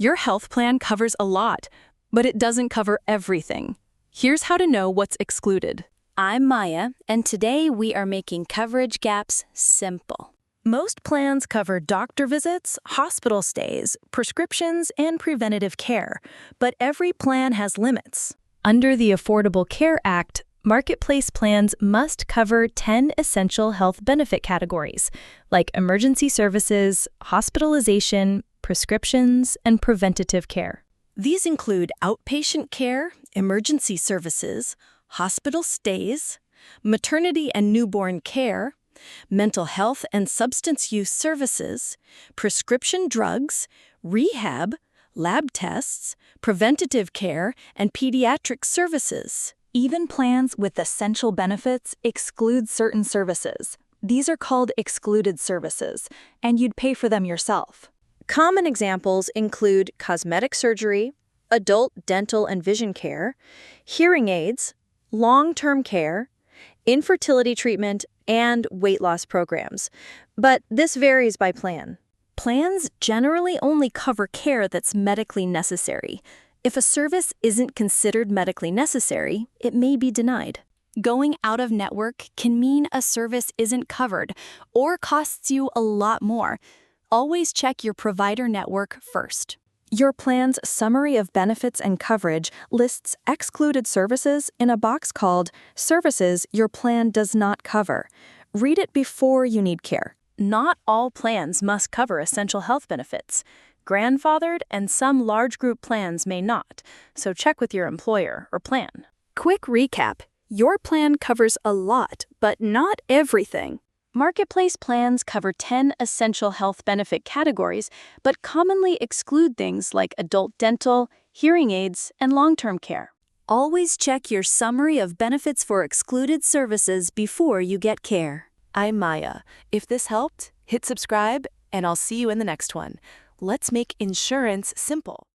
Your health plan covers a lot, but it doesn't cover everything. Here's how to know what's excluded. I'm Maya, and today we are making coverage gaps simple. Most plans cover doctor visits, hospital stays, prescriptions, and preventative care, but every plan has limits. Under the Affordable Care Act, Marketplace plans must cover 10 essential health benefit categories, like emergency services, hospitalization, prescriptions, and preventative care. These include outpatient care, emergency services, hospital stays, maternity and newborn care, mental health and substance use services, prescription drugs, rehab, lab tests, preventative care, and pediatric services. Even plans with essential benefits exclude certain services. These are called excluded services, and you'd pay for them yourself. Common examples include cosmetic surgery, adult dental and vision care, hearing aids, long-term care, infertility treatment, and weight loss programs. But this varies by plan. Plans generally only cover care that's medically necessary. If a service isn't considered medically necessary, it may be denied. Going out of network can mean a service isn't covered or costs you a lot more. Always check your provider network first. Your plan's summary of benefits and coverage lists excluded services in a box called Services Your Plan Does Not Cover. Read it before you need care. Not all plans must cover essential health benefits. Grandfathered and some large group plans may not, so check with your employer or plan. Quick recap. Your plan covers a lot, but not everything. Marketplace plans cover 10 essential health benefit categories, but commonly exclude things like adult dental, hearing aids, and long-term care. Always check your summary of benefits for excluded services before you get care. I'm Maya. If this helped, hit subscribe, and I'll see you in the next one. Let's make insurance simple.